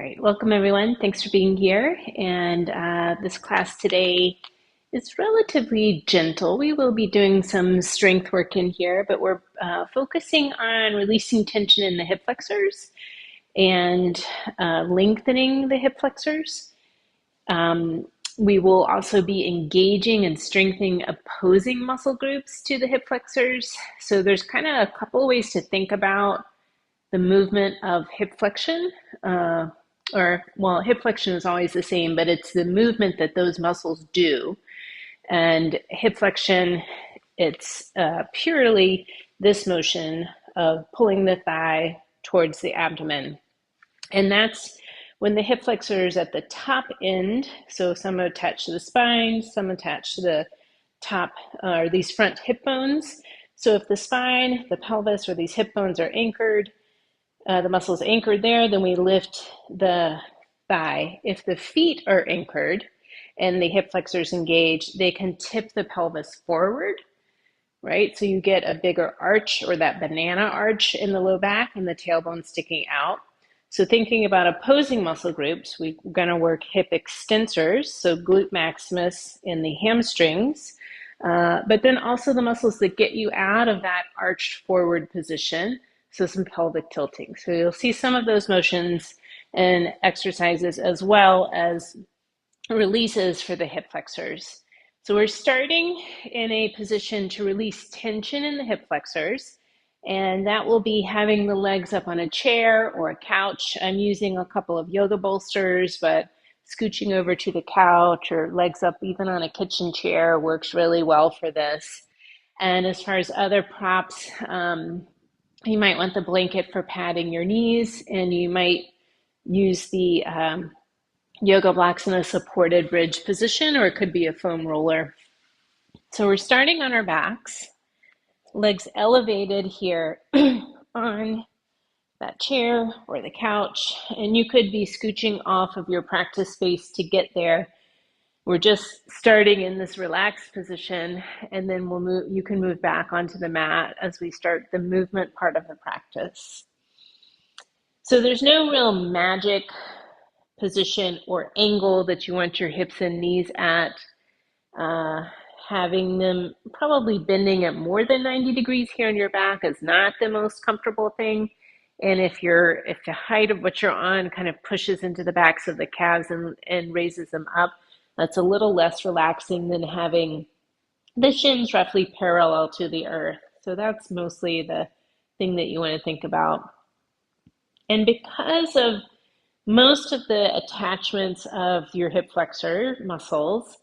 right, welcome everyone. Thanks for being here. And this class today is relatively gentle. We will be doing some strength work in here, but we're focusing on releasing tension in the hip flexors and lengthening the hip flexors. We will also be engaging and strengthening opposing muscle groups to the hip flexors. So there's kind of a couple ways to think about the movement of hip flexion. Hip flexion is always the same, but it's the movement that those muscles do. And hip flexion, it's purely this motion of pulling the thigh towards the abdomen. And that's when the hip flexor is at the top end. So some are attached to the spine, some attached to the top, or these front hip bones. So if the spine, the pelvis, or these hip bones are anchored, the muscle's anchored there, then we lift the thigh. If the feet are anchored and the hip flexors engaged, they can tip the pelvis forward, right? So you get a bigger arch, or that banana arch in the low back and the tailbone sticking out. So thinking about opposing muscle groups, we're going to work hip extensors, so glute maximus and the hamstrings, but then also the muscles that get you out of that arched forward position, so some pelvic tilting. So you'll see some of those motions and exercises as well as releases for the hip flexors. So we're starting in a position to release tension in the hip flexors, and that will be having the legs up on a chair or a couch. I'm using a couple of yoga bolsters, but scooching over to the couch or legs up even on a kitchen chair works really well for this. And as far as other props, you might want the blanket for padding your knees, and you might use the yoga blocks in a supported bridge position, or it could be a foam roller. So we're starting on our backs, legs elevated here on that chair or the couch, and you could be scooching off of your practice space to get there. We're just starting in this relaxed position, and then we'll move. You can move back onto the mat as we start the movement part of the practice. So there's no real magic position or angle that you want your hips and knees at. Having them probably bending at more than 90 degrees here on your back is not the most comfortable thing. And if the height of what you're on kind of pushes into the backs of the calves and raises them up, that's a little less relaxing than having the shins roughly parallel to the earth. So that's mostly the thing that you want to think about. And because of most of the attachments of your hip flexor muscles,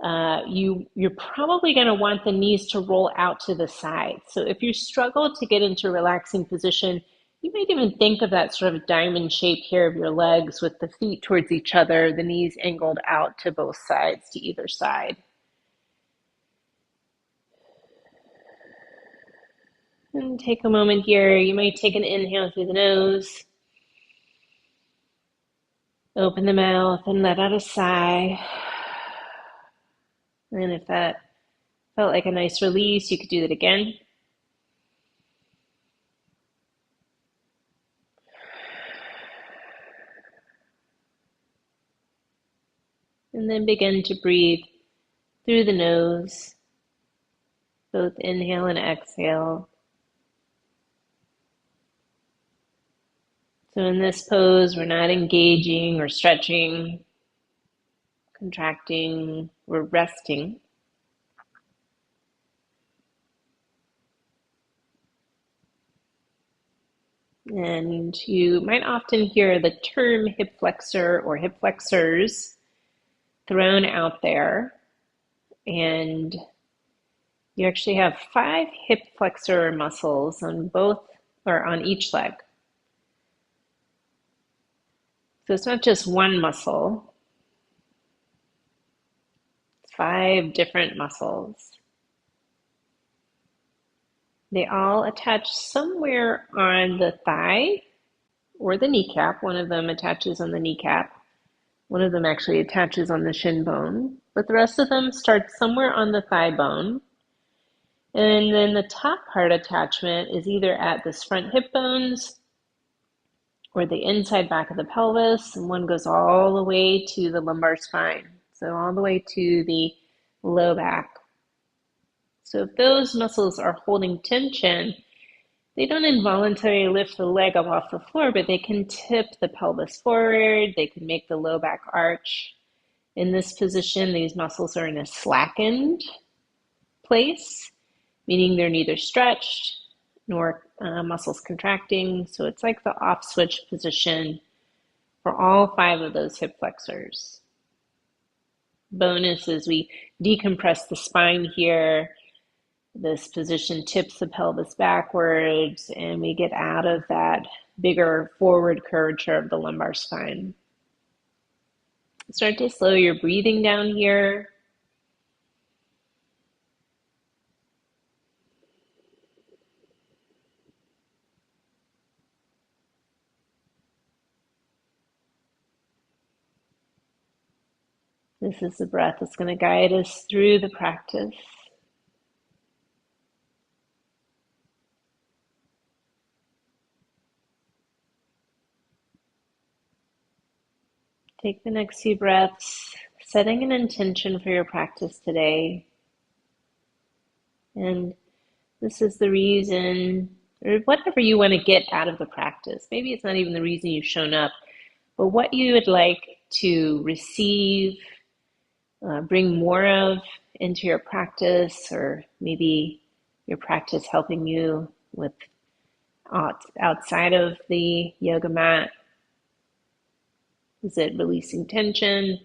you're probably going to want the knees to roll out to the side. So if you struggle to get into a relaxing position, you might even think of that sort of diamond shape here of your legs with the feet towards each other, the knees angled out to both sides, to either side. And take a moment here. You might take an inhale through the nose. Open the mouth and let out a sigh. And if that felt like a nice release, you could do that again. And then begin to breathe through the nose, both inhale and exhale. So in this pose, we're not engaging or stretching, contracting, we're resting. And you might often hear the term hip flexor or hip flexors thrown out there. And you actually have 5 hip flexor muscles on both or on each leg. So it's not just one muscle, it's 5 different muscles. They all attach somewhere on the thigh or the kneecap. One of them attaches on the kneecap. One of them actually attaches on the shin bone, but the rest of them start somewhere on the thigh bone. And then the top part attachment is either at the front hip bones or the inside back of the pelvis, and one goes all the way to the lumbar spine. So all the way to the low back. So if those muscles are holding tension, they don't involuntarily lift the leg up off the floor, but they can tip the pelvis forward. They can make the low back arch. In this position, these muscles are in a slackened place, meaning they're neither stretched nor muscles contracting. So it's like the off switch position for all 5 of those hip flexors. Bonus is we decompress the spine here. This position tips the pelvis backwards, and we get out of that bigger forward curvature of the lumbar spine. Start to slow your breathing down here. This is the breath that's going to guide us through the practice. Take the next few breaths, setting an intention for your practice today. And this is the reason, or whatever you want to get out of the practice. Maybe it's not even the reason you've shown up, but what you would like to receive, bring more of into your practice, or maybe your practice helping you with outside of the yoga mat. Is it releasing tension?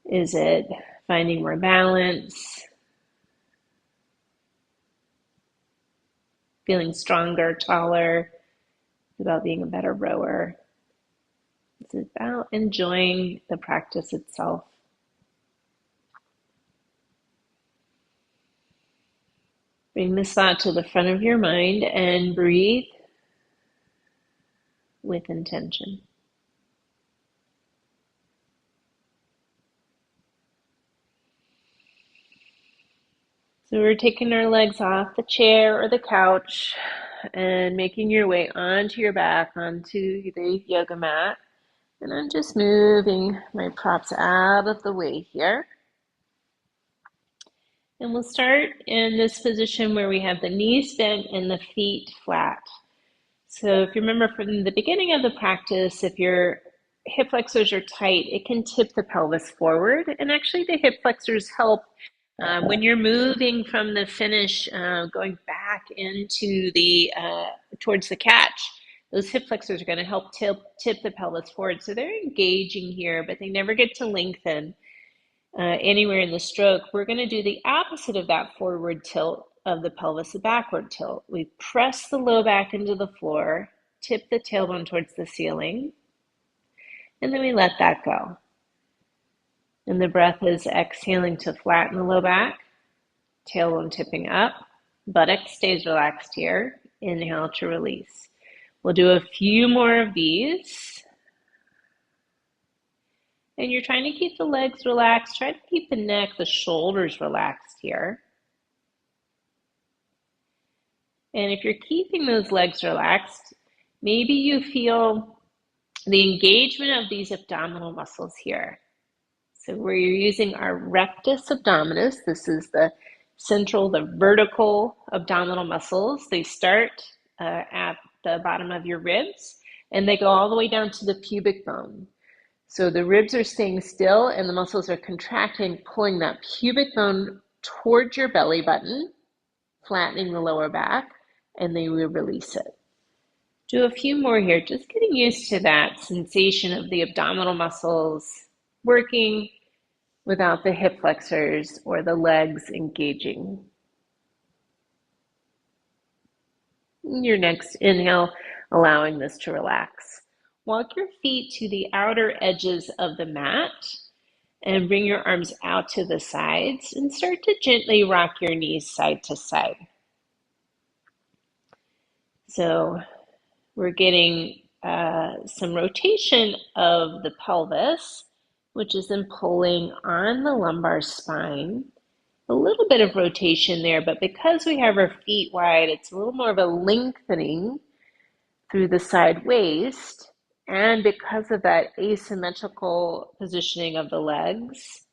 Is it finding more balance? Feeling stronger, taller? It's about being a better rower. It's about enjoying the practice itself. Bring this thought to the front of your mind and breathe with intention. So we're taking our legs off the chair or the couch and making your way onto your back, onto the yoga mat. And I'm just moving my props out of the way here. And we'll start in this position where we have the knees bent and the feet flat. So if you remember from the beginning of the practice, if your hip flexors are tight, it can tip the pelvis forward. And actually the hip flexors help when you're moving from the finish, going back into the, towards the catch. Those hip flexors are going to help tip the pelvis forward. So they're engaging here, but they never get to lengthen anywhere in the stroke. We're going to do the opposite of that forward tilt of the pelvis, the backward tilt. We press the low back into the floor, tip the tailbone towards the ceiling, and then we let that go. And the breath is exhaling to flatten the low back, tailbone tipping up, buttock stays relaxed here. Inhale to release. We'll do a few more of these. And you're trying to keep the legs relaxed. Try to keep the neck, the shoulders relaxed here. And if you're keeping those legs relaxed, maybe you feel the engagement of these abdominal muscles here. So where you're using our rectus abdominis, this is the central, the vertical abdominal muscles. They start at the bottom of your ribs, and they go all the way down to the pubic bone. So the ribs are staying still, and the muscles are contracting, pulling that pubic bone towards your belly button, flattening the lower back, and then we release it. Do a few more here, just getting used to that sensation of the abdominal muscles working without the hip flexors or the legs engaging. Your next inhale, allowing this to relax. Walk your feet to the outer edges of the mat and bring your arms out to the sides and start to gently rock your knees side to side. So we're getting some rotation of the pelvis, which is then pulling on the lumbar spine. A little bit of rotation there, but because we have our feet wide, it's a little more of a lengthening through the side waist. And because of that asymmetrical positioning of the legs,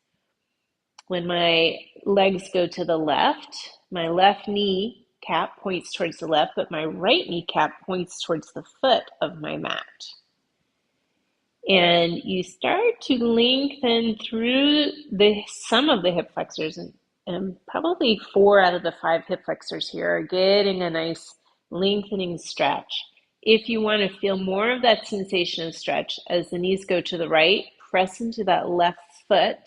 when my legs go to the left, my left knee cap points towards the left, but my right kneecap points towards the foot of my mat. And you start to lengthen through some of the hip flexors, and probably 4 out of the 5 hip flexors here are getting a nice lengthening stretch. If you want to feel more of that sensation of stretch as the knees go to the right, press into that left foot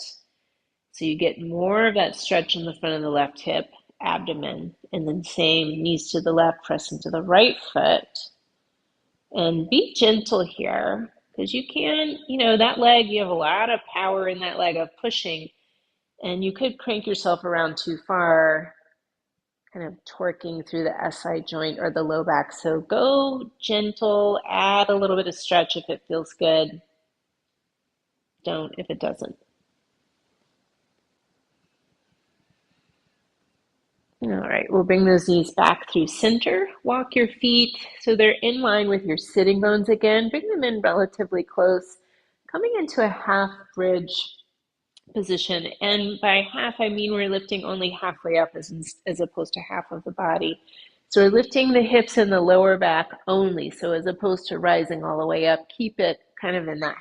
so you get more of that stretch in the front of the left hip, abdomen, and then same, knees to the left, press into the right foot. And be gentle here, because you can, that leg, you have a lot of power in that leg of pushing, and you could crank yourself around too far, kind of torquing through the SI joint or the low back. So go gentle, add a little bit of stretch if it feels good. Don't if it doesn't. All right, we'll bring those knees back through center. Walk your feet so they're in line with your sitting bones again. Bring them in relatively close, coming into a half bridge position. And by half, I mean we're lifting only halfway up as opposed to half of the body. So we're lifting the hips and the lower back only. So as opposed to rising all the way up, keep it kind of in that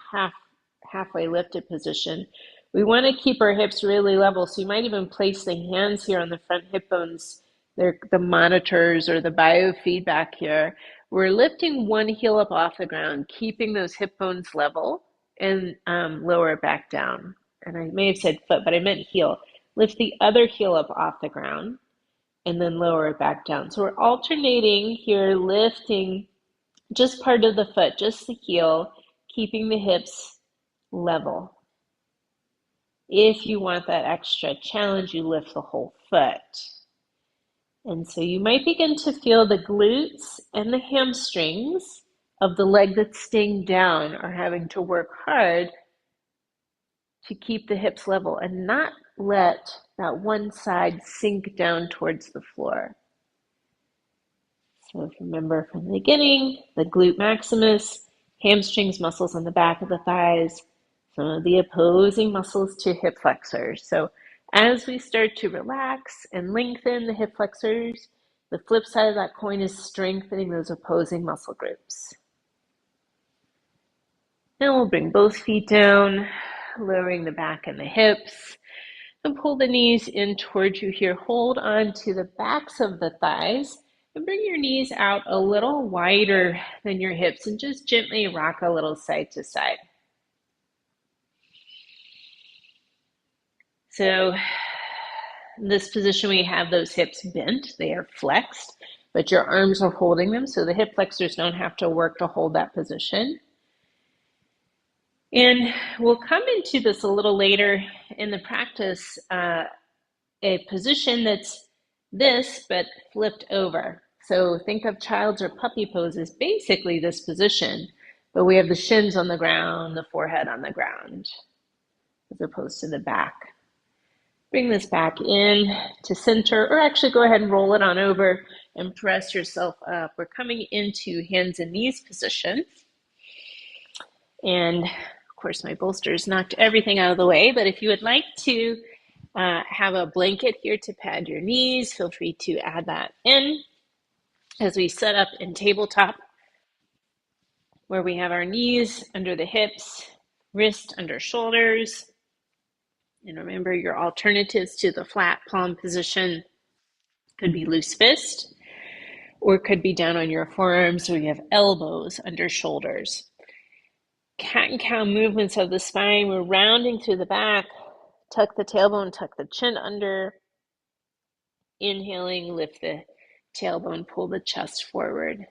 halfway lifted position. We want to keep our hips really level. So you might even place the hands here on the front hip bones. They're the monitors or the biofeedback here. We're lifting one heel up off the ground, keeping those hip bones level, and lower it back down. And I may have said foot, but I meant heel. Lift the other heel up off the ground and then lower it back down. So we're alternating here, lifting just part of the foot, just the heel, keeping the hips level. If you want that extra challenge, you lift the whole foot. And so you might begin to feel the glutes and the hamstrings of the leg that's staying down are having to work hard to keep the hips level and not let that one side sink down towards the floor. So if you remember from the beginning, the glute maximus, hamstrings, muscles on the back of the thighs, some of the opposing muscles to hip flexors. So as we start to relax and lengthen the hip flexors, the flip side of that coin is strengthening those opposing muscle groups. Now we'll bring both feet down, lowering the back and the hips, and pull the knees in towards you here. Hold on to the backs of the thighs and bring your knees out a little wider than your hips and just gently rock a little side to side. So in this position, we have those hips bent. They are flexed, but your arms are holding them, so the hip flexors don't have to work to hold that position. And we'll come into this a little later in the practice, a position that's this, but flipped over. So think of child's or puppy pose as basically this position, but we have the shins on the ground, the forehead on the ground, as opposed to the back. Bring this back in to center, or actually go ahead and roll it on over and press yourself up. We're coming into hands and knees position. And of course, my bolsters knocked everything out of the way, but if you would like to have a blanket here to pad your knees, feel free to add that in as we set up in tabletop, where we have our knees under the hips, wrist under shoulders. And remember, your alternatives to the flat palm position could be loose fist, or could be down on your forearms, so you have elbows under shoulders. Cat and cow movements of the spine. We're rounding through the back. Tuck the tailbone, tuck the chin under. Inhaling, lift the tailbone, pull the chest forward.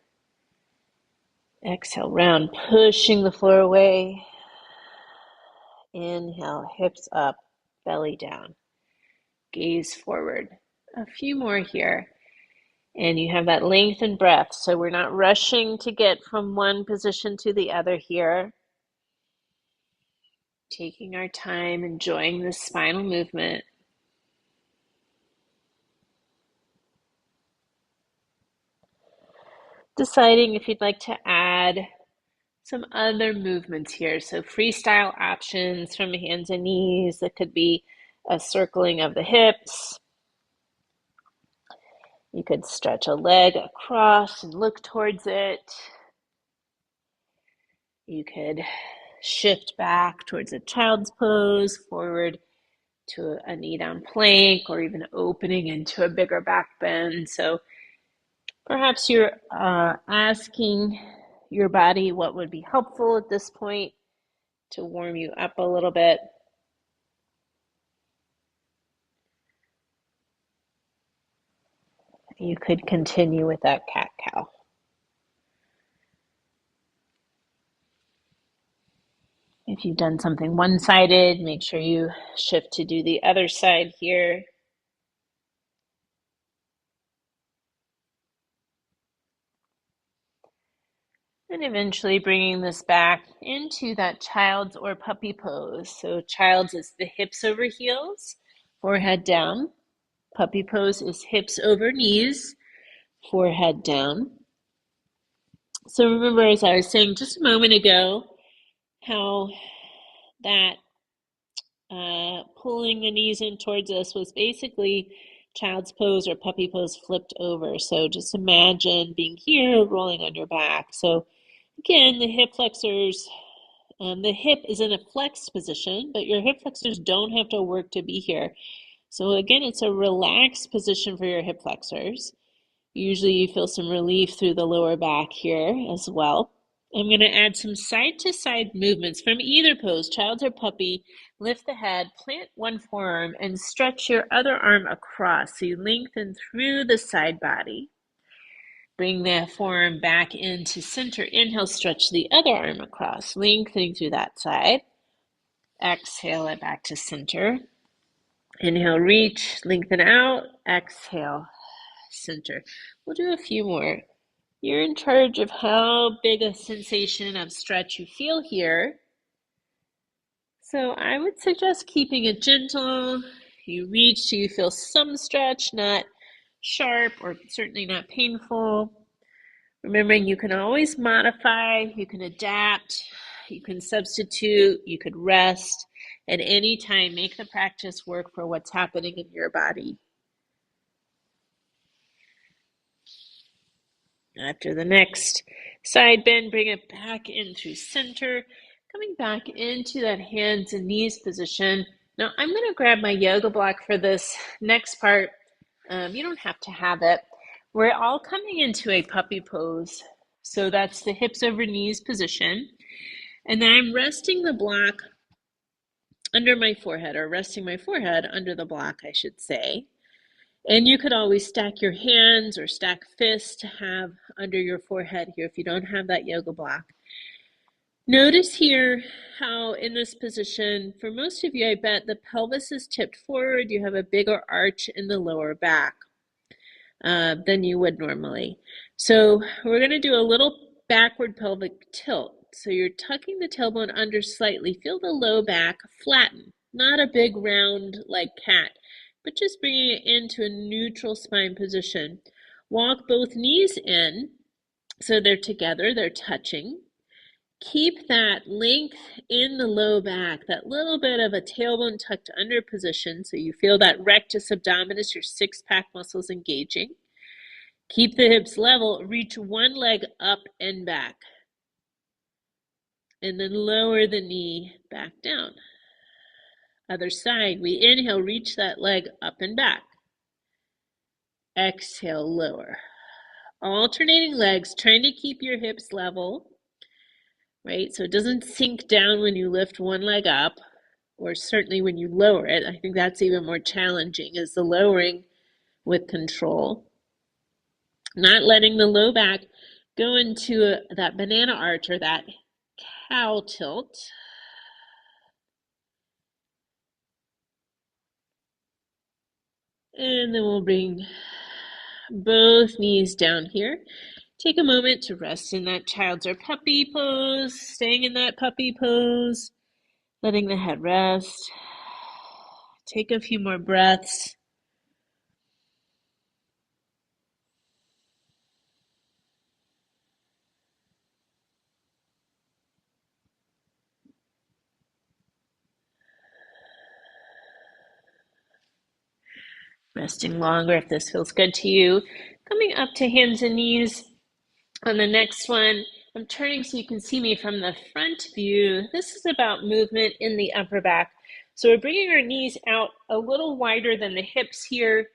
Exhale, round, pushing the floor away. Inhale, hips up, belly down. Gaze forward. A few more here. And you have that lengthened breath, so we're not rushing to get from one position to the other here. Taking our time, enjoying the spinal movement. deciding if you'd like to add some other movements here. So freestyle options from hands and knees. That could be a circling of the hips. You could stretch a leg across and look towards it. You could shift back towards a child's pose, forward to a knee down plank, or even opening into a bigger back bend. So perhaps you're asking your body what would be helpful at this point to warm you up a little bit. You could continue with that cat-cow. If you've done something one-sided, make sure you shift to do the other side here. And eventually bringing this back into that child's or puppy pose. So child's is the hips over heels, forehead down. Puppy pose is hips over knees, forehead down. So remember, as I was saying just a moment ago, how that pulling the knees in towards us was basically child's pose or puppy pose flipped over. So just imagine being here, rolling on your back. So again, the hip flexors, the hip is in a flexed position, but your hip flexors don't have to work to be here. So again, it's a relaxed position for your hip flexors. Usually you feel some relief through the lower back here as well. I'm going to add some side-to-side movements from either pose, child or puppy. Lift the head, plant one forearm, and stretch your other arm across. So you lengthen through the side body. Bring the forearm back into center. Inhale, stretch the other arm across, lengthening through that side. Exhale it back to center. Inhale, reach, lengthen out. Exhale, center. We'll do a few more. You're in charge of how big a sensation of stretch you feel here. So I would suggest keeping it gentle. You reach so you feel some stretch, not sharp or certainly not painful. Remembering you can always modify, you can adapt, you can substitute, you could rest at any time. Make the practice work for what's happening in your body. After the next side bend, bring it back in through center, coming back into that hands and knees position. Now I'm going to grab my yoga block for this next part. You don't have to have it. We're all coming into a puppy pose. So that's the hips over knees position. And then I'm resting the block under my forehead, or resting my forehead under the block, I should say. And you could always stack your hands or stack fists to have under your forehead here if you don't have that yoga block. Notice here how in this position, for most of you, I bet the pelvis is tipped forward. You have a bigger arch in the lower back than you would normally. So we're going to do a little backward pelvic tilt. So you're tucking the tailbone under slightly. Feel the low back flatten, not a big round like cat, but just bringing it into a neutral spine position. Walk both knees in so they're together, they're touching. Keep that length in the low back, that little bit of a tailbone tucked under position so you feel that rectus abdominis, your six-pack muscles engaging. Keep the hips level, reach one leg up and back. And then lower the knee back down. Other side, we inhale, reach that leg up and back. Exhale, lower. Alternating legs, trying to keep your hips level, right? So it doesn't sink down when you lift one leg up, or certainly when you lower it. I think that's even more challenging, is the lowering with control. Not letting the low back go into that banana arch or that cow tilt. And then we'll bring both knees down here. Take a moment to rest in that child's or puppy pose, staying in that puppy pose, letting the head rest. Take a few more breaths. Resting longer if this feels good to you. Coming up to hands and knees. On the next one, I'm turning so you can see me from the front view. This is about movement in the upper back. So we're bringing our knees out a little wider than the hips here,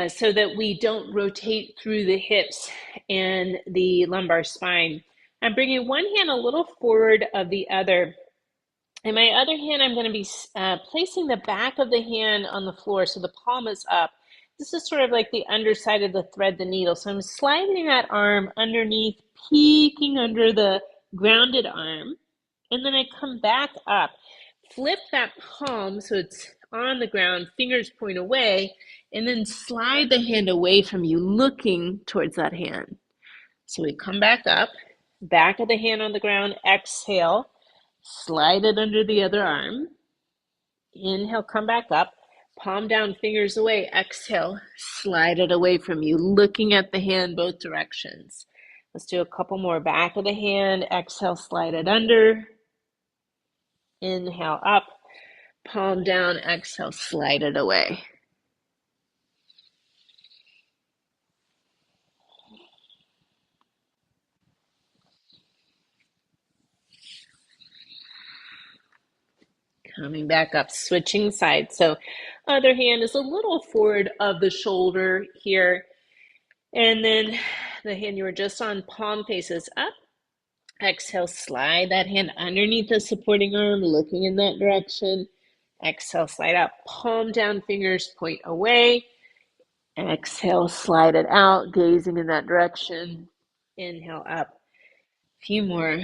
so that we don't rotate through the hips and the lumbar spine. I'm bringing one hand a little forward of the other. In my other hand, I'm going to be placing the back of the hand on the floor so the palm is up. This is sort of like the underside of the thread, the needle. So I'm sliding that arm underneath, peeking under the grounded arm. And then I come back up, flip that palm so it's on the ground, fingers point away, and then slide the hand away from you, looking towards that hand. So we come back up, back of the hand on the ground, exhale, slide it under the other arm. Inhale, come back up, palm down, fingers away, exhale, slide it away from you, looking at the hand both directions. Let's do a couple more. Back of the hand, exhale, slide it under. Inhale up, palm down, exhale, slide it away. Coming back up, switching sides. So other hand is a little forward of the shoulder here. And then the hand you were just on, palm faces up. Exhale, slide that hand underneath the supporting arm, looking in that direction. Exhale, slide out, palm down, fingers point away. Exhale, slide it out, gazing in that direction. Inhale up. A few more.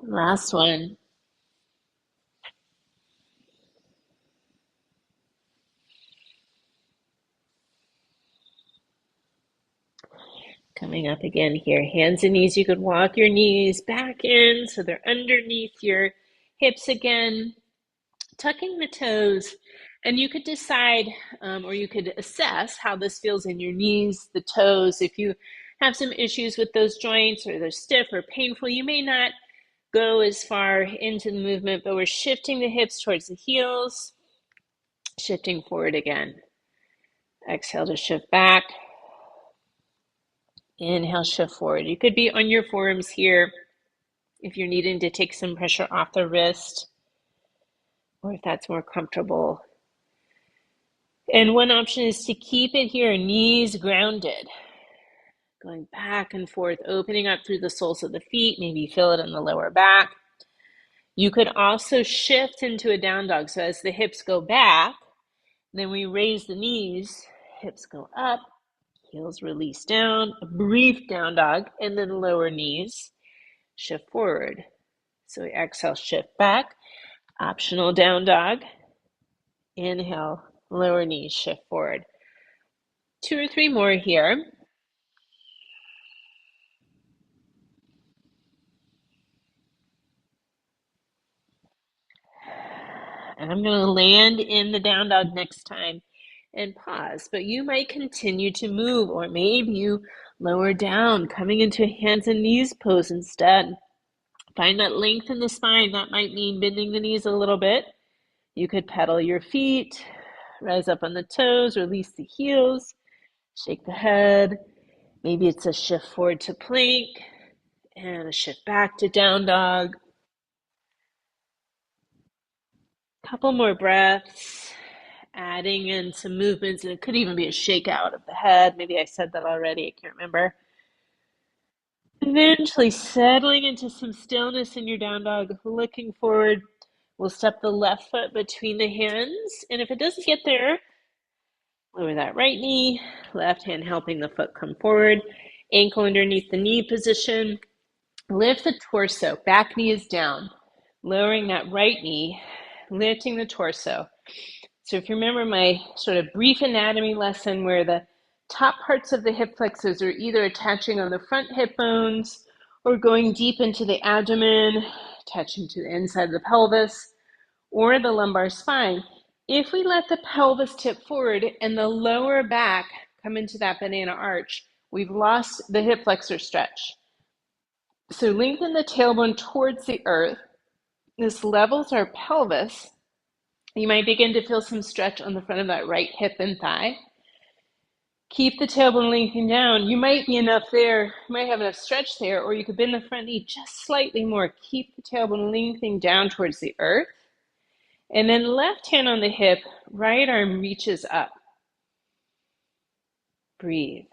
Last one. Coming up again here, hands and knees. You could walk your knees back in so they're underneath your hips again, tucking the toes. And you could decide, or you could assess how this feels in your knees, the toes. If you have some issues with those joints or they're stiff or painful, you may not go as far into the movement, but we're shifting the hips towards the heels, shifting forward again. Exhale to shift back. Inhale, shift forward. You could be on your forearms here if you're needing to take some pressure off the wrist, or if that's more comfortable. And one option is to keep it here, knees grounded, going back and forth, opening up through the soles of the feet. Maybe feel it in the lower back. You could also shift into a down dog. So as the hips go back, then we raise the knees, hips go up, heels release down, a brief down dog, and then lower knees, shift forward. So we exhale, shift back, optional down dog, inhale, lower knees, shift forward. 2 or 3 more here. And I'm going to land in the down dog next time and pause, but you might continue to move, or maybe you lower down, coming into a hands and knees pose instead. Find that length in the spine. That might mean bending the knees a little bit. You could pedal your feet, rise up on the toes, release the heels, shake the head. Maybe it's a shift forward to plank and a shift back to down dog. Couple more breaths, adding in some movements, and it could even be a shake out of the head. Maybe I said that already, I can't remember. Eventually settling into some stillness in your down dog, looking forward. We'll step the left foot between the hands, and if it doesn't get there, lower that right knee, left hand helping the foot come forward, ankle underneath the knee position. Lift the torso, back knee is down, lowering that right knee, lifting the torso. So if you remember my sort of brief anatomy lesson where the top parts of the hip flexors are either attaching on the front hip bones or going deep into the abdomen, attaching to the inside of the pelvis or the lumbar spine, If we let the pelvis tip forward and the lower back come into that banana arch, we've lost the hip flexor stretch. So lengthen the tailbone towards the earth. This levels our pelvis. You might begin to feel some stretch on the front of that right hip and thigh. Keep the tailbone lengthened down. You might be enough there, you might have enough stretch there, or you could bend the front knee just slightly more. Keep the tailbone lengthening down towards the earth. And then left hand on the hip, right arm reaches up. Breathe.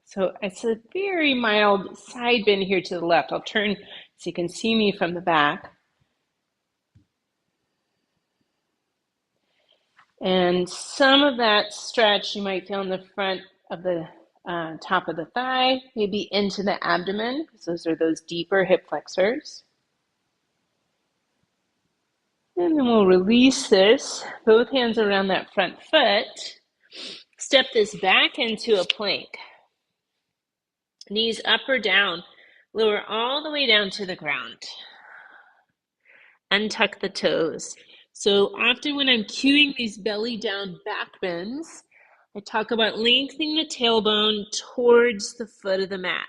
So it's a very mild side bend here to the left. I'll turn so you can see me from the back. And some of that stretch you might feel in the front of the top of the thigh, maybe into the abdomen, because those are those deeper hip flexors. And then we'll release this, both hands around that front foot. Step this back into a plank. Knees up or down, lower all the way down to the ground. Untuck the toes. So often when I'm cueing these belly down back bends, I talk about lengthening the tailbone towards the foot of the mat.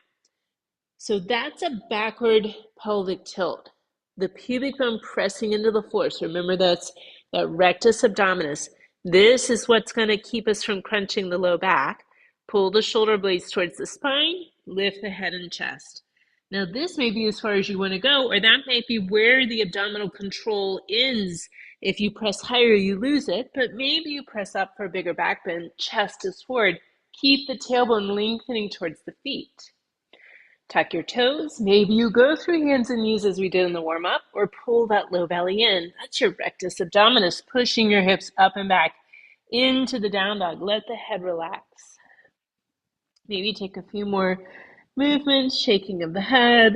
So that's a backward pelvic tilt. The pubic bone pressing into the floor. So remember that's that rectus abdominis. This is what's going to keep us from crunching the low back. Pull the shoulder blades towards the spine, lift the head and chest. Now this may be as far as you want to go, or that might be where the abdominal control ends. If you press higher, you lose it, but maybe you press up for a bigger back bend, chest is forward. Keep the tailbone lengthening towards the feet. Tuck your toes. Maybe you go through hands and knees as we did in the warm-up, or pull that low belly in. That's your rectus abdominis, pushing your hips up and back into the down dog. Let the head relax. Maybe take a few more movements, shaking of the head.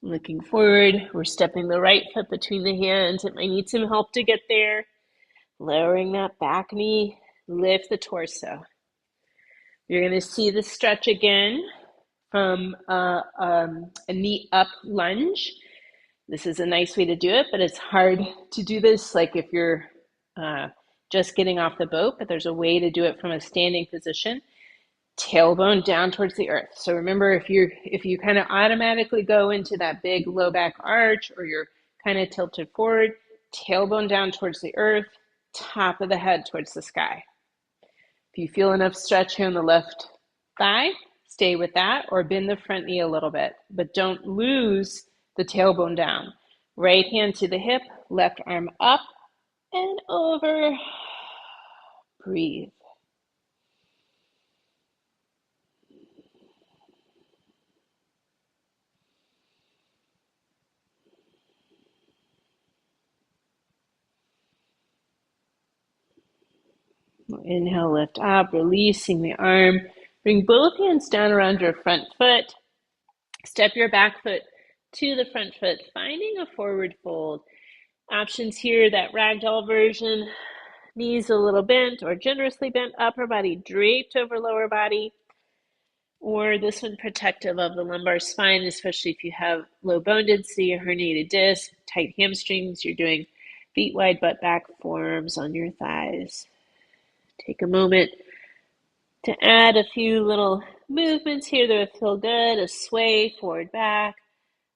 Looking forward, we're stepping the right foot between the hands. It might need some help to get there. Lowering that back knee, lift the torso. You're going to see the stretch again from a knee up lunge. This is a nice way to do it, but it's hard to do this like if you're just getting off the boat, but there's a way to do it from a standing position. Tailbone down towards the earth. So remember, if you kind of automatically go into that big low back arch, or you're kind of tilted forward, tailbone down towards the earth, top of the head towards the sky. If you feel enough stretch here on the left thigh, stay with that, or bend the front knee a little bit, but don't lose the tailbone down. Right hand to the hip, left arm up and over. Breathe. Inhale, lift up, releasing the arm. Bring both hands down around your front foot. Step your back foot to the front foot, finding a forward fold. Options here, that ragdoll version, knees a little bent or generously bent, upper body draped over lower body, or this one protective of the lumbar spine, especially if you have low bone density, a herniated disc, tight hamstrings, you're doing feet wide butt back forms on your thighs. Take a moment to add a few little movements here that feel good, a sway forward back,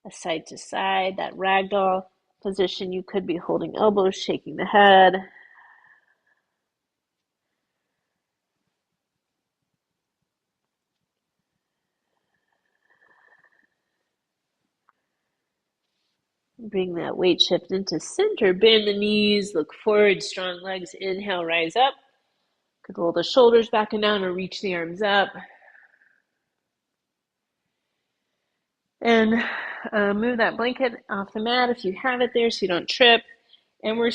a side to side, that ragdoll position. You could be holding elbows, shaking the head. Bring that weight shift into center, bend the knees, look forward, strong legs, inhale, rise up. Could roll the shoulders back and down or reach the arms up. And move that blanket off the mat if you have it there so you don't trip. And we're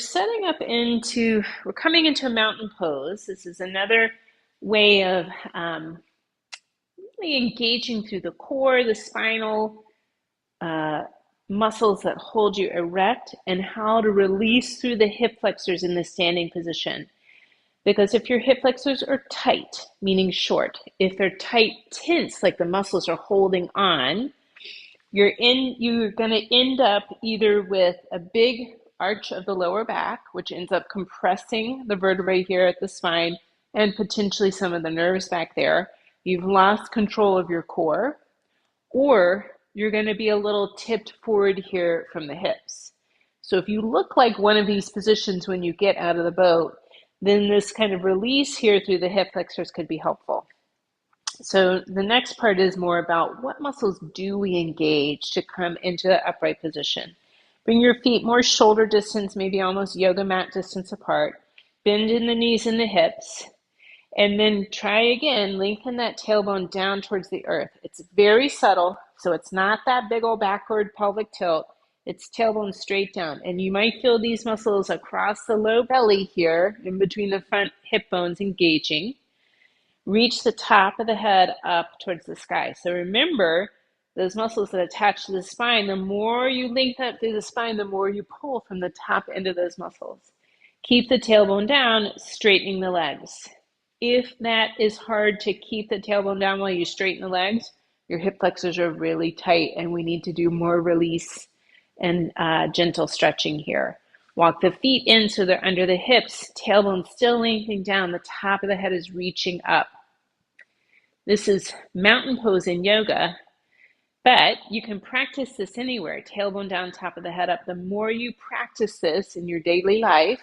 coming into a mountain pose. This is another way of really engaging through the core, the spinal muscles that hold you erect, and how to release through the hip flexors in the standing position. Because if your hip flexors are tight, meaning short, if they're tight, tense, like the muscles are holding on, you're going to end up either with a big arch of the lower back, which ends up compressing the vertebrae here at the spine and potentially some of the nerves back there. You've lost control of your core, or you're going to be a little tipped forward here from the hips. So if you look like one of these positions when you get out of the boat, then this kind of release here through the hip flexors could be helpful. So the next part is more about what muscles do we engage to come into the upright position. Bring your feet more shoulder distance, maybe almost yoga mat distance apart. Bend in the knees and the hips. And then try again, lengthen that tailbone down towards the earth. It's very subtle, so it's not that big old backward pelvic tilt. It's tailbone straight down. And you might feel these muscles across the low belly here, in between the front hip bones engaging. Reach the top of the head up towards the sky. So remember, those muscles that attach to the spine, the more you lengthen up through the spine, the more you pull from the top end of those muscles. Keep the tailbone down, straightening the legs. If that is hard to keep the tailbone down while you straighten the legs, your hip flexors are really tight and we need to do more release and gentle stretching here. Walk the feet in so they're under the hips, tailbone still lengthening down, the top of the head is reaching up. This is mountain pose in yoga, but you can practice this anywhere, tailbone down, top of the head up. The more you practice this in your daily life,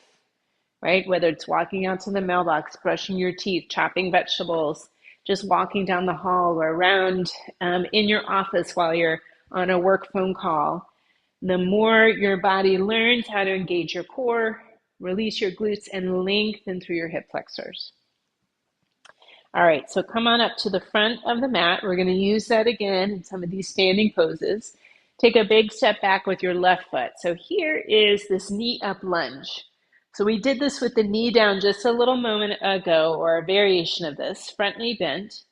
right? Whether it's walking out to the mailbox, brushing your teeth, chopping vegetables, just walking down the hall or around in your office while you're on a work phone call, the more your body learns how to engage your core, release your glutes, and lengthen through your hip flexors. All right, so come on up to the front of the mat. We're going to use that again in some of these standing poses. Take a big step back with your left foot. So here is this knee up lunge. So we did this with the knee down just a little moment ago, or a variation of this, front knee bent.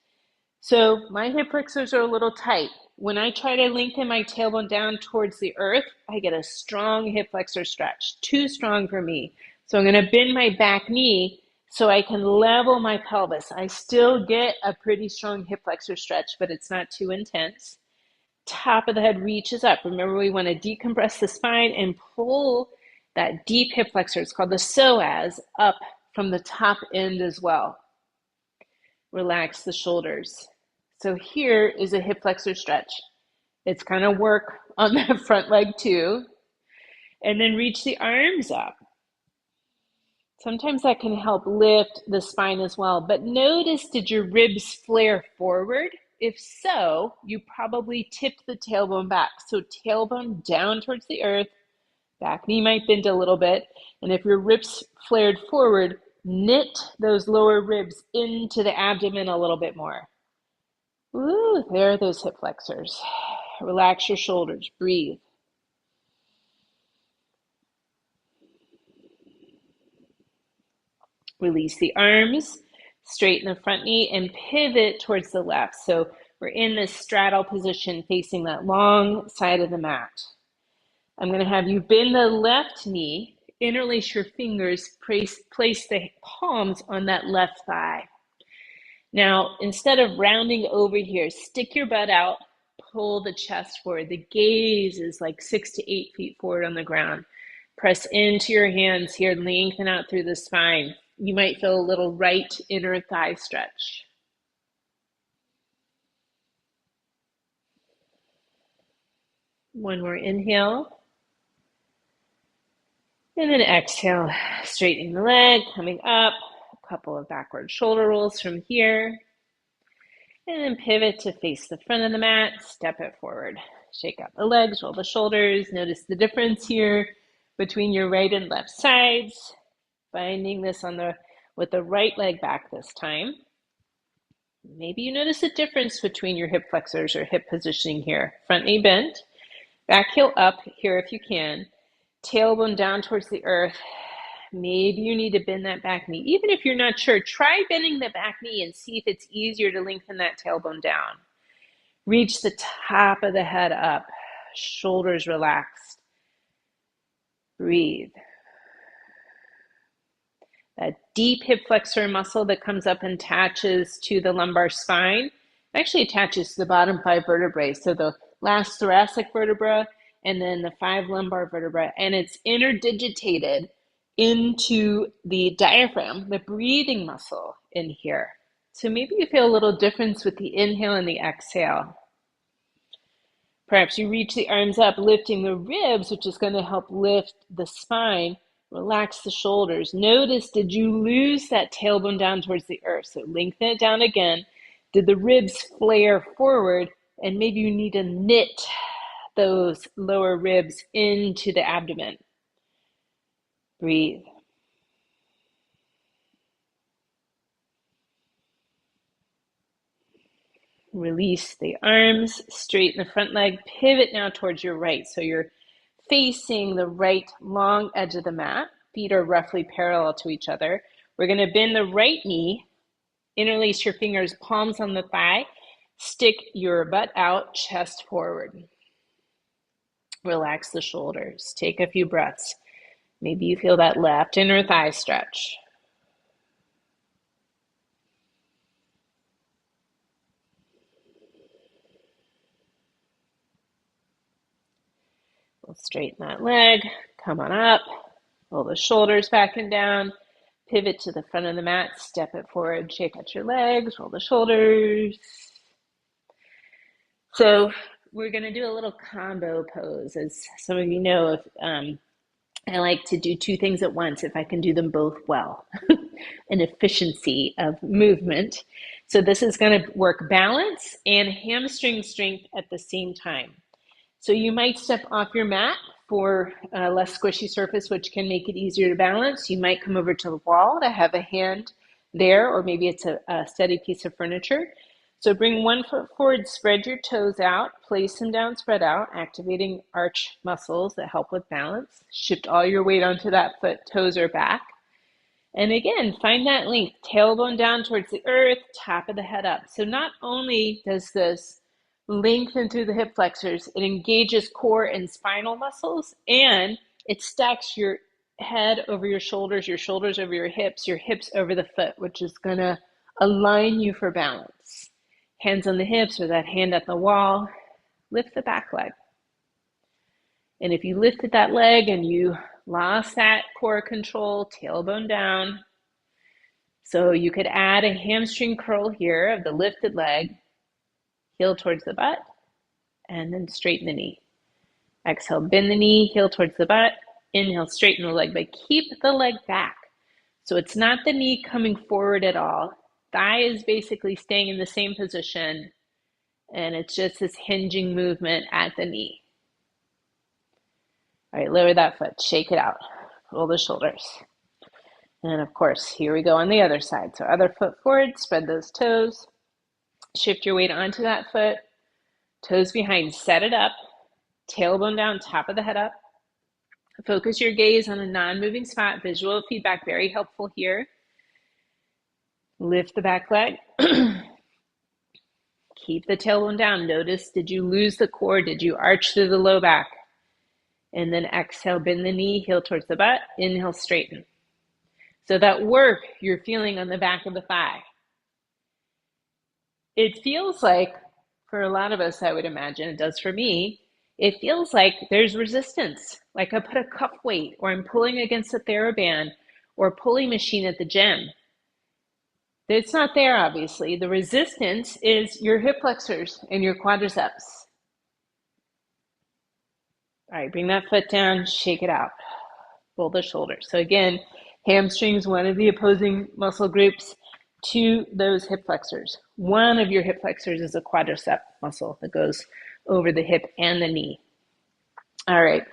So my hip flexors are a little tight. When I try to lengthen my tailbone down towards the earth, I get a strong hip flexor stretch, too strong for me. So I'm going to bend my back knee so I can level my pelvis. I still get a pretty strong hip flexor stretch, but it's not too intense. Top of the head reaches up. Remember, we want to decompress the spine and pull that deep hip flexor, it's called the psoas, up from the top end as well. Relax the shoulders. So here is a hip flexor stretch. It's kind of work on the front leg too. And then reach the arms up. Sometimes that can help lift the spine as well. But notice, did your ribs flare forward? If so, you probably tipped the tailbone back. So tailbone down towards the earth, back knee might bend a little bit. And if your ribs flared forward, knit those lower ribs into the abdomen a little bit more. Ooh, there are those hip flexors. Relax your shoulders, breathe. Release the arms, straighten the front knee, and pivot towards the left. So we're in this straddle position facing that long side of the mat. I'm going to have you bend the left knee, interlace your fingers, place the palms on that left thigh. Now, instead of rounding over here, stick your butt out, pull the chest forward. The gaze is like 6 to 8 feet forward on the ground. Press into your hands here, lengthen out through the spine. You might feel a little right inner thigh stretch. One more inhale. And then exhale, straightening the leg, coming up. A couple of backward shoulder rolls from here. And then pivot to face the front of the mat, step it forward. Shake out the legs, roll the shoulders. Notice the difference here between your right and left sides. Finding this with the right leg back this time. Maybe you notice a difference between your hip flexors or hip positioning here. Front knee bent, back heel up here if you can. Tailbone down towards the earth. Maybe you need to bend that back knee. Even if you're not sure, try bending the back knee and see if it's easier to lengthen that tailbone down. Reach the top of the head up. Shoulders relaxed. Breathe. That deep hip flexor muscle that comes up and attaches to the lumbar spine actually attaches to the bottom 5 vertebrae. So the last thoracic vertebra, and then the 5 lumbar vertebra, and it's interdigitated into the diaphragm, the breathing muscle in here. So maybe you feel a little difference with the inhale and the exhale. Perhaps you reach the arms up, lifting the ribs, which is going to help lift the spine. Relax the shoulders. Notice, did you lose that tailbone down towards the earth? So lengthen it down again. Did the ribs flare forward? And maybe you need to knit those lower ribs into the abdomen. Breathe. Release the arms, straighten the front leg, pivot now towards your right. So you're facing the right long edge of the mat. Feet are roughly parallel to each other. We're going to bend the right knee, interlace your fingers, palms on the thigh, stick your butt out, chest forward. Relax the shoulders. Take a few breaths. Maybe you feel that left inner thigh stretch. We'll straighten that leg, come on up, roll the shoulders back and down, pivot to the front of the mat, step it forward, shake out your legs, roll the shoulders. So we're going to do a little combo pose. As some of you know, I like to do 2 things at once if I can do them both well. An efficiency of movement. So this is going to work balance and hamstring strength at the same time. So you might step off your mat for a less squishy surface, which can make it easier to balance. You might come over to the wall to have a hand there, or maybe it's a steady piece of furniture. So bring one foot forward, spread your toes out, place them down, spread out, activating arch muscles that help with balance. Shift all your weight onto that foot, toes are back. And again, find that length, tailbone down towards the earth, top of the head up. So not only does this lengthen through the hip flexors, it engages core and spinal muscles, and it stacks your head over your shoulders over your hips over the foot, which is going to align you for balance. Hands on the hips or that hand at the wall, lift the back leg. And if you lifted that leg and you lost that core control, tailbone down. So you could add a hamstring curl here of the lifted leg, heel towards the butt, and then straighten the knee. Exhale, bend the knee, heel towards the butt. Inhale, straighten the leg, but keep the leg back. So it's not the knee coming forward at all. Thigh is basically staying in the same position, and it's just this hinging movement at the knee. All right, lower that foot, shake it out, roll the shoulders. And of course, here we go on the other side. So other foot forward, spread those toes. Shift your weight onto that foot, toes behind, set it up, tailbone down, top of the head up. Focus your gaze on a non-moving spot. Visual feedback, very helpful here. Lift the back leg. Keep the tailbone down. Notice, did you lose the core? Did you arch through the low back? And then exhale, bend the knee, heel towards the butt. Inhale, straighten. So that work you're feeling on the back of the thigh. It feels like, for a lot of us, I would imagine, it does for me, it feels like there's resistance. Like I put a cup weight, or I'm pulling against a TheraBand or pulley machine at the gym. It's not there, obviously. The resistance is your hip flexors and your quadriceps. All right, bring that foot down, shake it out. Roll the shoulders. So again, hamstrings, one of the opposing muscle groups to those hip flexors. One of your hip flexors is a quadricep muscle that goes over the hip and the knee. All right,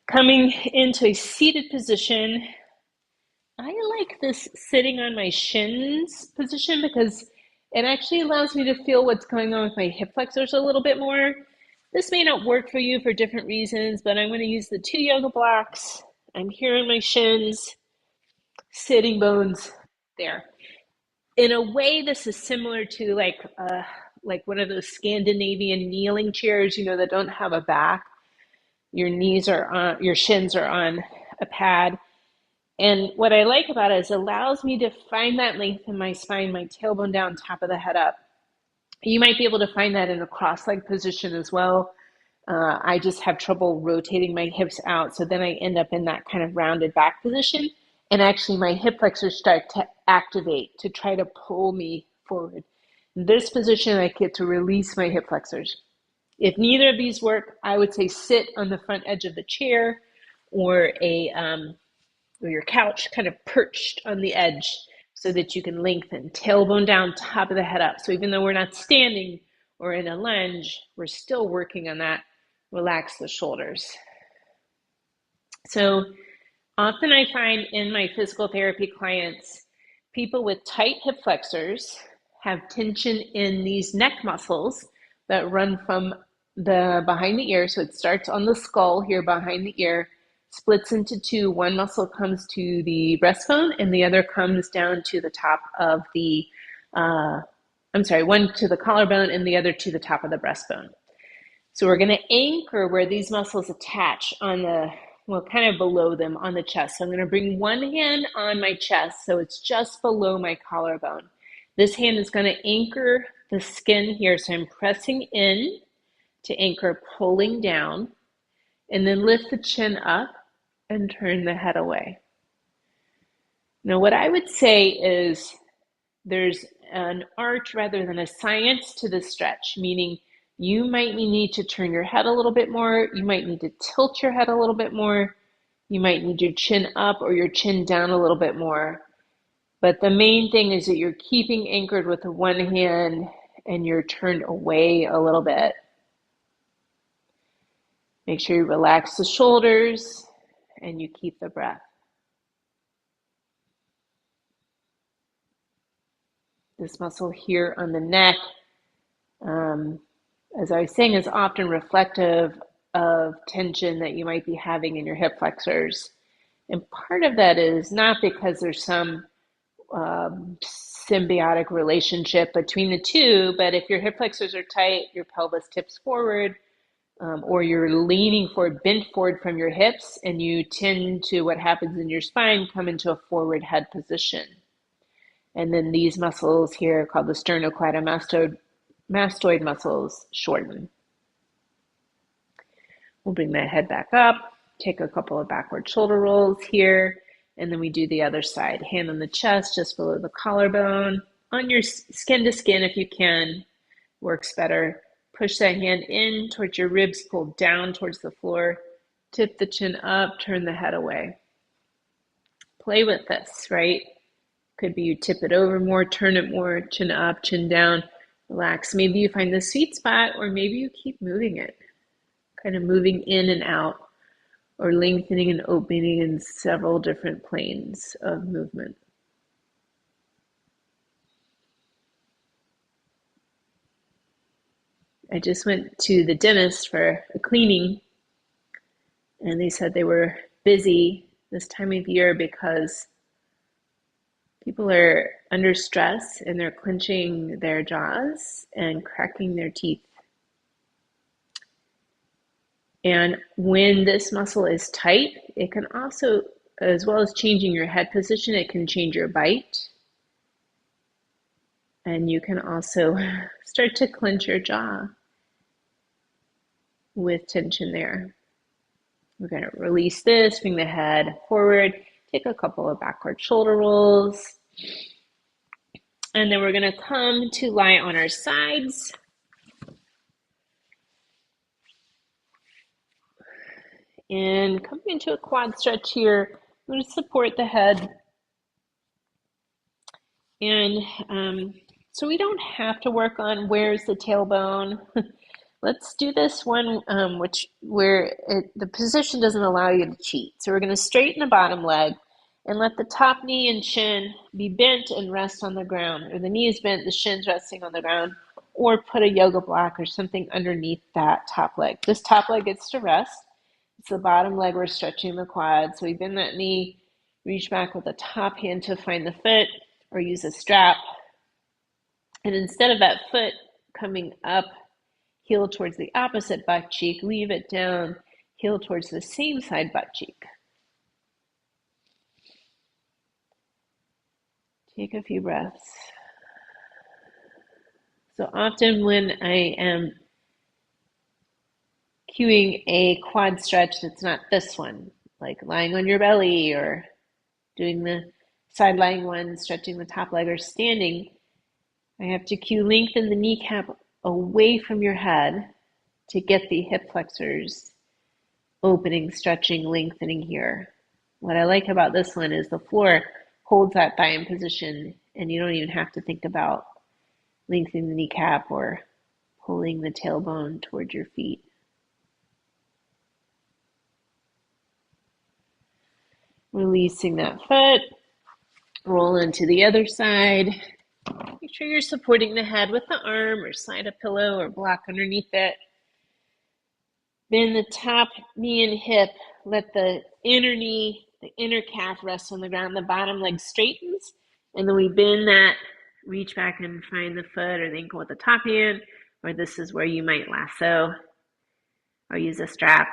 coming into a seated position. I like this sitting on my shins position because it actually allows me to feel what's going on with my hip flexors a little bit more. This may not work for you for different reasons, but I'm going to use the 2 yoga blocks. I'm here on my shins, sitting bones there. In a way, this is similar to like one of those Scandinavian kneeling chairs, you know, that don't have a back. Your knees are on, your shins are on a pad. And what I like about it is it allows me to find that length in my spine, my tailbone down, top of the head up. You might be able to find that in a cross-legged position as well. I just have trouble rotating my hips out. So then I end up in that kind of rounded back position. And actually, my hip flexors start to activate to try to pull me forward. In this position, I get to release my hip flexors. If neither of these work, I would say sit on the front edge of the chair or or your couch, kind of perched on the edge so that you can lengthen, tailbone down, top of the head up. So even though we're not standing or in a lunge, we're still working on that. Relax the shoulders. So often I find in my physical therapy clients, people with tight hip flexors have tension in these neck muscles that run from the behind the ear. So it starts on the skull here behind the ear, splits into two. One muscle comes to the breastbone and the other comes down to the top of the, one to the collarbone and the other to the top of the breastbone. So we're going to anchor where these muscles attach on the, well, kind of below them on the chest. So I'm going to bring one hand on my chest so it's just below my collarbone. This hand is going to anchor the skin here. So I'm pressing in to anchor, pulling down, and then lift the chin up and turn the head away. Now, what I would say is there's an art rather than a science to this stretch, meaning you might need to turn your head a little bit more. You might need to tilt your head a little bit more. You might need your chin up or your chin down a little bit more. But the main thing is that you're keeping anchored with the one hand and you're turned away a little bit. Make sure you relax the shoulders and you keep the breath. This muscle here on the neck, as I was saying, is often reflective of tension that you might be having in your hip flexors. And part of that is not because there's some symbiotic relationship between the two, but if your hip flexors are tight, your pelvis tips forward, or you're leaning forward, bent forward from your hips, and you tend to, what happens in your spine, come into a forward head position. And then these muscles here, called the sternocleidomastoid muscles, shorten. We'll bring that head back up, take a couple of backward shoulder rolls here, and then we do the other side. Hand on the chest, just below the collarbone, on your skin to skin if you can, works better. Push that hand in towards your ribs, pull down towards the floor, tip the chin up, turn the head away. Play with this, right? Could be you tip it over more, turn it more, chin up, chin down, relax. Maybe you find the sweet spot, or maybe you keep moving it, kind of moving in and out, or lengthening and opening in several different planes of movement. I just went to the dentist for a cleaning, and they said they were busy this time of year because people are under stress and they're clenching their jaws and cracking their teeth. And when this muscle is tight, it can also, as well as changing your head position, it can change your bite. And you can also start to clench your jaw with tension there. We're going to release this, bring the head forward, take a couple of backward shoulder rolls. And then we're going to come to lie on our sides. And coming into a quad stretch here, I'm going to support the head. And so we don't have to work on where's the tailbone. Let's do this one where the position doesn't allow you to cheat. So we're going to straighten the bottom leg and let the top knee and shin be bent and rest on the ground. Or the knee is bent, the shin's resting on the ground. Or put a yoga block or something underneath that top leg. This top leg gets to rest. It's the bottom leg we're stretching the quad. So we bend that knee, reach back with the top hand to find the foot, or use a strap. And instead of that foot coming up, heel towards the opposite butt cheek, leave it down, heel towards the same side butt cheek. Take a few breaths. So often when I am cueing a quad stretch that's not this one, like lying on your belly or doing the side lying one, stretching the top leg or standing, I have to cue lengthen the kneecap away from your head to get the hip flexors opening, stretching, lengthening here. What I like about this one is the floor holds that thigh in position and you don't even have to think about lengthening the kneecap or pulling the tailbone towards your feet. Releasing that foot, roll into the other side. Make sure you're supporting the head with the arm or slide a pillow or block underneath it. Bend the top knee and hip. Let the inner knee, the inner calf rest on the ground. The bottom leg straightens. And then we bend that, reach back and find the foot or the ankle with the top hand. Or this is where you might lasso or use a strap.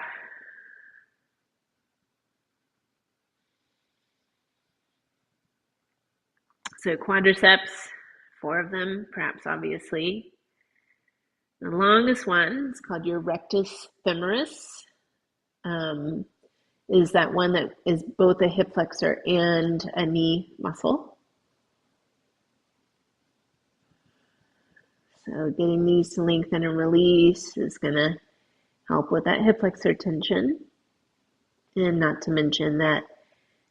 So quadriceps, 4 of them, perhaps obviously. The longest one is called your rectus femoris. Is that one that is both a hip flexor and a knee muscle. So getting these to lengthen and release is going to help with that hip flexor tension. And not to mention that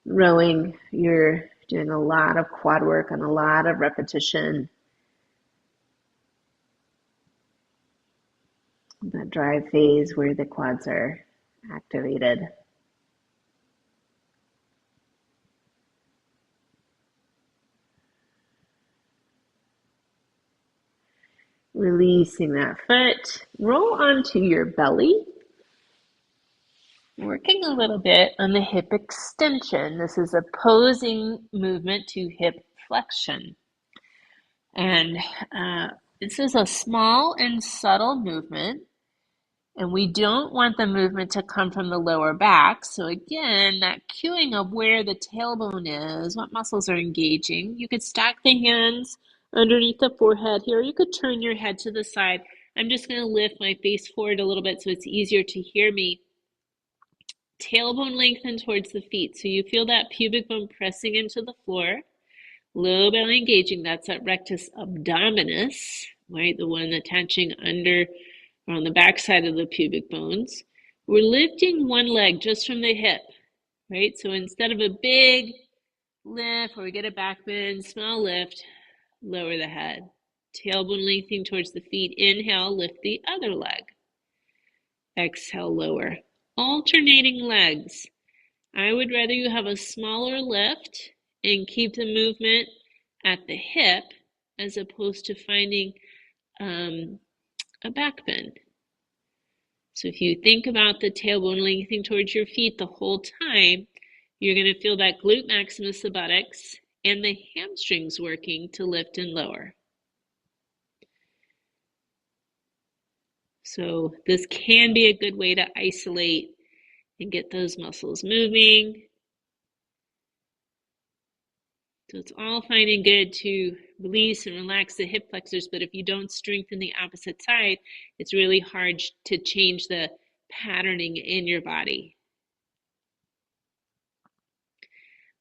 rowing, you're doing a lot of quad work and a lot of repetition. That drive phase where the quads are activated. Releasing that foot, roll onto your belly. Working a little bit on the hip extension. This is opposing movement to hip flexion. And this is a small and subtle movement. And we don't want the movement to come from the lower back. So again, that cueing of where the tailbone is, what muscles are engaging. You could stack the hands underneath the forehead here. You could turn your head to the side. I'm just going to lift my face forward a little bit so it's easier to hear me. Tailbone lengthen towards the feet. So you feel that pubic bone pressing into the floor. Low belly engaging. That's that rectus abdominis, right? The one attaching under or on the back side of the pubic bones. We're lifting one leg just from the hip, right? So instead of a big lift where we get a back bend, small lift, lower the head. Tailbone lengthening towards the feet. Inhale, lift the other leg. Exhale, lower. Alternating legs. I would rather you have a smaller lift and keep the movement at the hip as opposed to finding a back bend. So if you think about the tailbone lengthening towards your feet the whole time, you're going to feel that glute maximus, the buttocks, and the hamstrings working to lift and lower. So this can be a good way to isolate and get those muscles moving. So it's all fine and good to release and relax the hip flexors, but if you don't strengthen the opposite side, it's really hard to change the patterning in your body.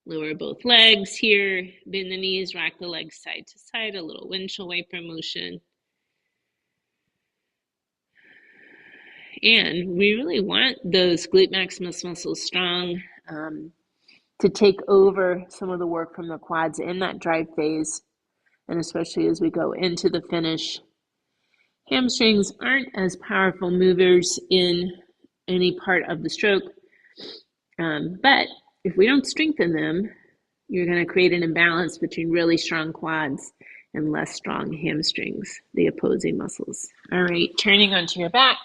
Lower both legs here, bend the knees, rock the legs side to side, a little windshield wiper motion. And we really want those glute maximus muscles strong to take over some of the work from the quads in that drive phase, and especially as we go into the finish. Hamstrings aren't as powerful movers in any part of the stroke, but if we don't strengthen them, you're going to create an imbalance between really strong quads and less strong hamstrings, the opposing muscles. All right, turning onto your back.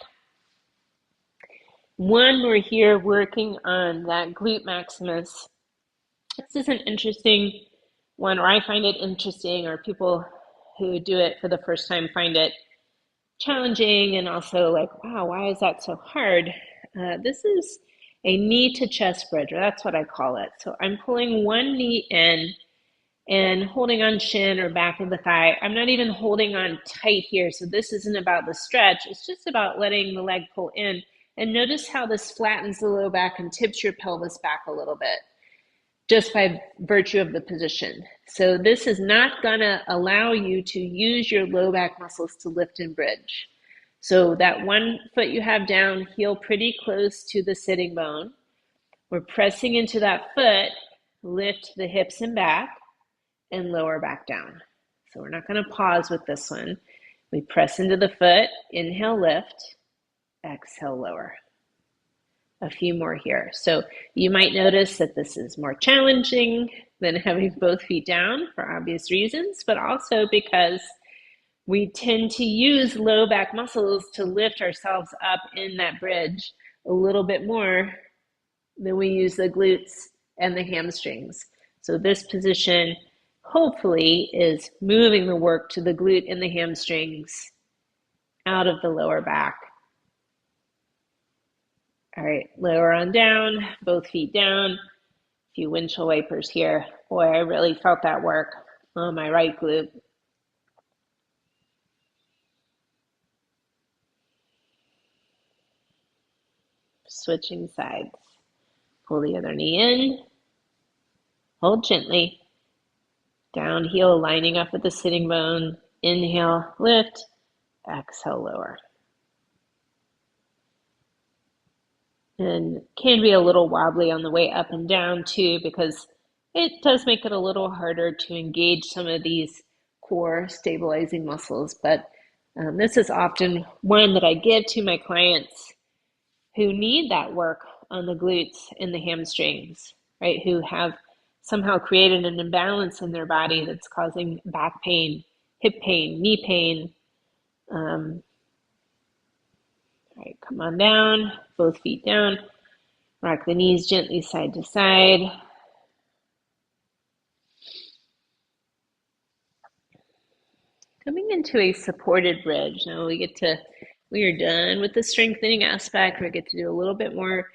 One, we're here working on that glute maximus. This is an interesting one, or I find it interesting, or people who do it for the first time find it challenging and also like, wow, why is that so hard? This is a knee to chest bridge, or that's what I call it. So I'm pulling one knee in and holding on shin or back of the thigh. I'm not even holding on tight here. So this isn't about the stretch. It's just about letting the leg pull in And notice how this flattens the low back and tips your pelvis back a little bit, just by virtue of the position. So this is not gonna allow you to use your low back muscles to lift and bridge. So that one foot you have down, heel pretty close to the sitting bone. We're pressing into that foot, lift the hips and back, and lower back down. So we're not gonna pause with this one. We press into the foot, inhale, lift, exhale, lower. A few more here. So you might notice that this is more challenging than having both feet down for obvious reasons, but also because we tend to use low back muscles to lift ourselves up in that bridge a little bit more than we use the glutes and the hamstrings. So this position hopefully is moving the work to the glute and the hamstrings out of the lower back. All right, lower on down, both feet down. A few windshield wipers here. Boy, I really felt that work on my right glute. Switching sides. Pull the other knee in. Hold gently. Down heel lining up with the sitting bone. Inhale, lift. Exhale, lower. And can be a little wobbly on the way up and down too, because it does make it a little harder to engage some of these core stabilizing muscles. But this is often one that I give to my clients who need that work on the glutes and the hamstrings, right? Who have somehow created an imbalance in their body that's causing back pain, hip pain, knee pain. All right, come on down, both feet down. Rock the knees gently side to side. Coming into a supported bridge. Now we are done with the strengthening aspect. We get to do a little bit more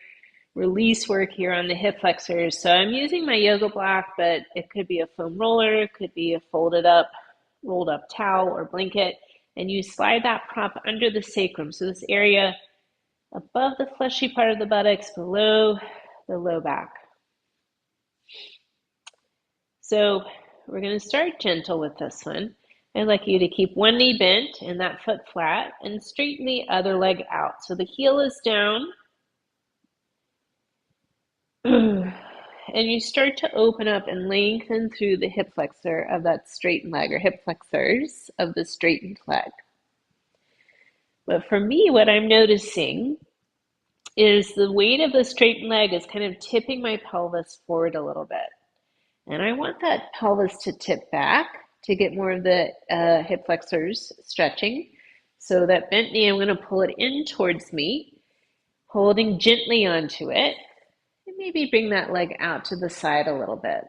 release work here on the hip flexors. So I'm using my yoga block, but it could be a foam roller, it could be a folded up, rolled up towel or blanket, and you slide that prop under the sacrum. So this area above the fleshy part of the buttocks, below the low back. So we're going to start gentle with this one. I'd like you to keep one knee bent and that foot flat and straighten the other leg out. So the heel is down. And you start to open up and lengthen through the hip flexor of that straightened leg, or hip flexors of the straightened leg. But for me, what I'm noticing is the weight of the straightened leg is kind of tipping my pelvis forward a little bit. And I want that pelvis to tip back to get more of the hip flexors stretching. So that bent knee, I'm going to pull it in towards me, holding gently onto it, and maybe bring that leg out to the side a little bit.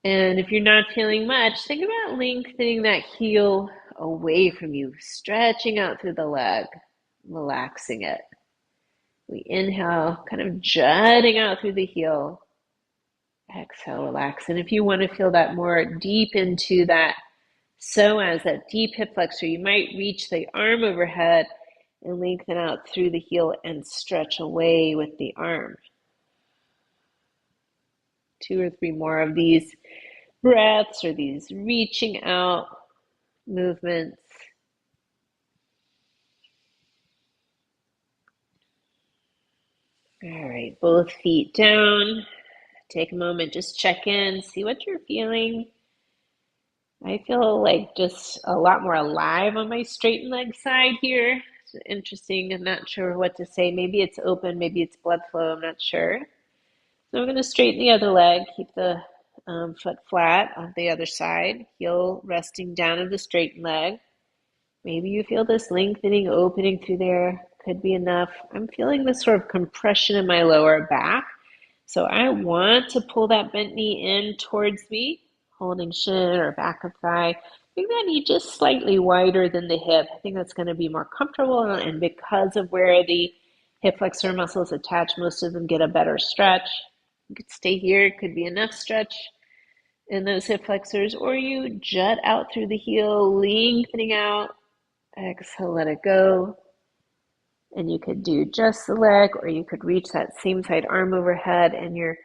And if you're not feeling much, think about lengthening that heel away from you, stretching out through the leg, relaxing it. We inhale, kind of jutting out through the heel. Exhale, relax. And if you want to feel that more deep into that psoas, that deep hip flexor, you might reach the arm overhead and lengthen out through the heel and stretch away with the arm. 2 or 3 more of these breaths or these reaching out movements. All right, both feet down. Take a moment, just check in, see what you're feeling. I feel like just a lot more alive on my straightened leg side here. It's interesting, I'm not sure what to say. Maybe it's open, maybe it's blood flow, I'm not sure. So I'm going to straighten the other leg, keep the foot flat on the other side, heel resting down of the straightened leg. Maybe you feel this lengthening, opening through there, could be enough. I'm feeling this sort of compression in my lower back. So I want to pull that bent knee in towards me, holding shin or back of thigh. Make that knee just slightly wider than the hip. I think that's going to be more comfortable, and because of where the hip flexor muscles attach, most of them get a better stretch. You could stay here, it could be enough stretch in those hip flexors, or you jut out through the heel, lengthening out, Exhale, let it go. And you could do just the leg, or you could reach that same side arm overhead, and you're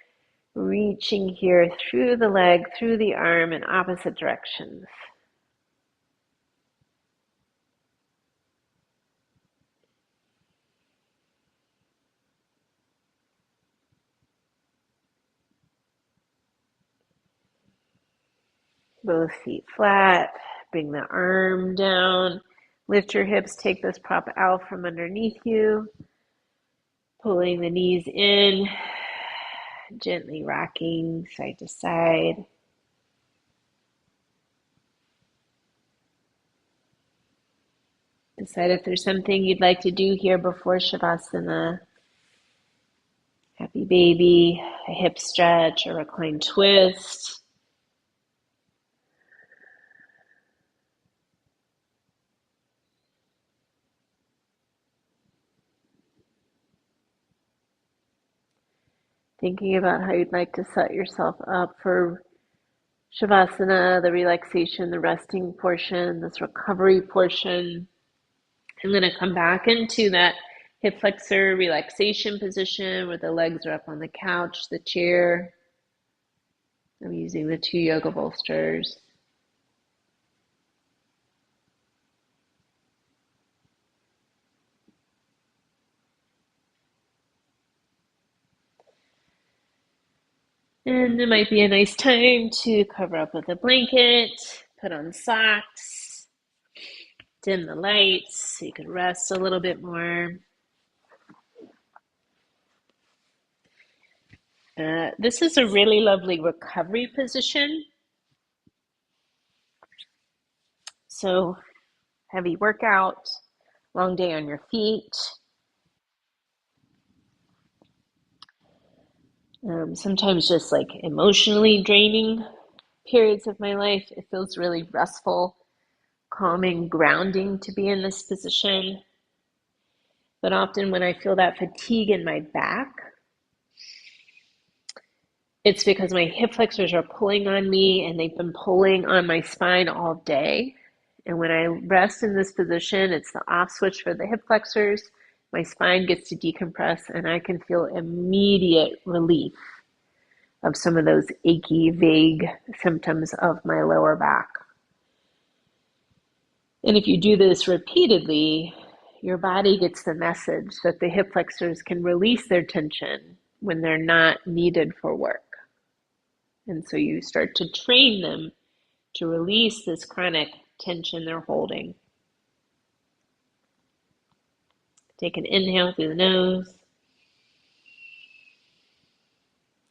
reaching here through the leg, through the arm in opposite directions. Both feet flat. Bring the arm down. Lift your hips. Take this prop out from underneath you. Pulling the knees in. Gently rocking side to side. Decide if there's something you'd like to do here before Shavasana. Happy baby, a hip stretch, a reclined twist. Thinking about how you'd like to set yourself up for Shavasana, the relaxation, the resting portion, this recovery portion. I'm going to come back into that hip flexor relaxation position where the legs are up on the couch, the chair. I'm using the 2 yoga bolsters. And it might be a nice time to cover up with a blanket, put on socks, dim the lights so you can rest a little bit more. This is a really lovely recovery position. So heavy workout, long day on your feet. Sometimes just like emotionally draining periods of my life. It feels really restful, calming, grounding to be in this position. But often when I feel that fatigue in my back, it's because my hip flexors are pulling on me and they've been pulling on my spine all day. And when I rest in this position, it's the off switch for the hip flexors. My spine gets to decompress and I can feel immediate relief of some of those achy, vague symptoms of my lower back. And if you do this repeatedly, your body gets the message that the hip flexors can release their tension when they're not needed for work. And so you start to train them to release this chronic tension they're holding. Take an inhale through the nose.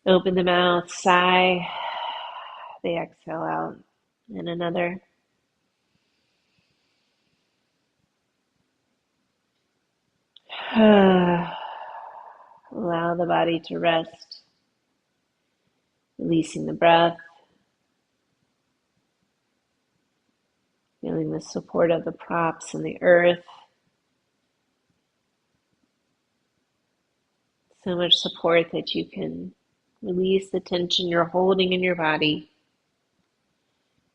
Open the mouth, sigh. The exhale out. And another. Allow the body to rest. Releasing the breath. Feeling the support of the props and the earth. So much support that you can release the tension you're holding in your body,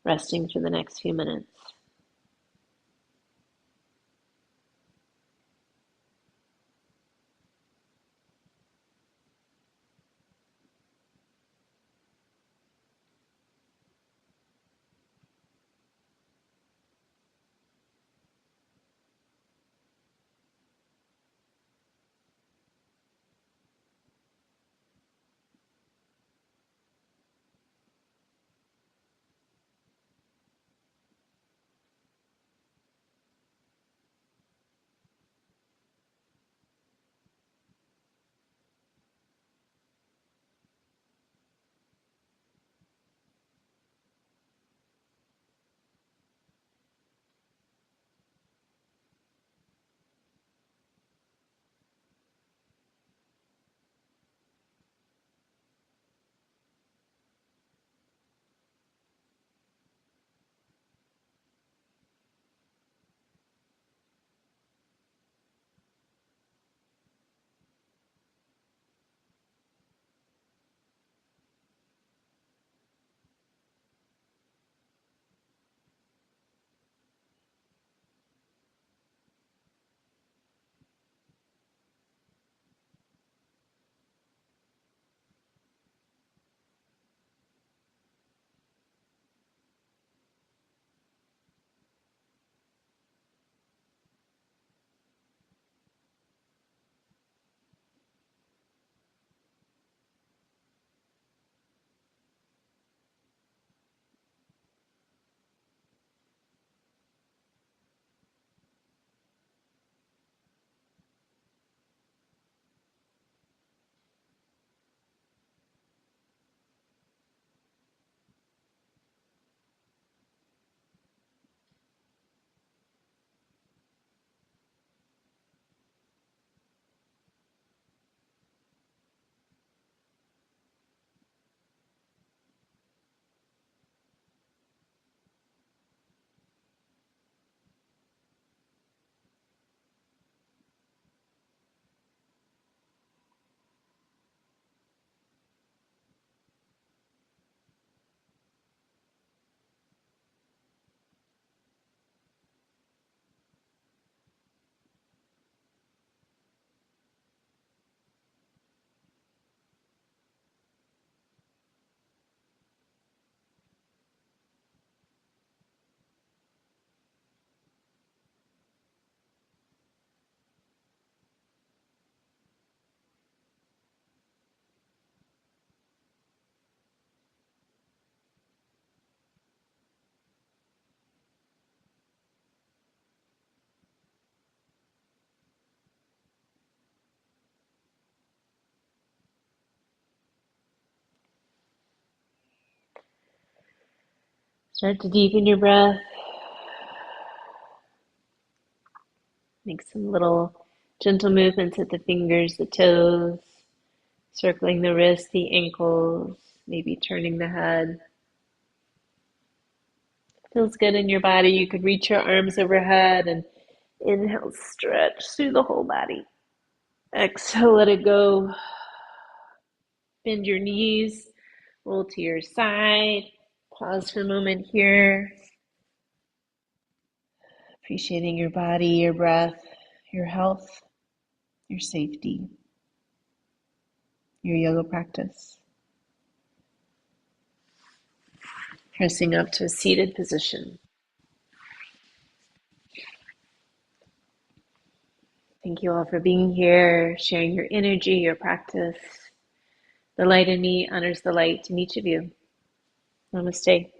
resting for the next few minutes. Start to deepen your breath. Make some little gentle movements at the fingers, the toes, circling the wrists, the ankles, maybe turning the head. Feels good in your body. You could reach your arms overhead and inhale, stretch through the whole body. Exhale, let it go. Bend your knees, roll to your side. Pause for a moment here. Appreciating your body, your breath, your health, your safety, your yoga practice. Pressing up to a seated position. Thank you all for being here, sharing your energy, your practice. The light in me honors the light in each of you. Namaste.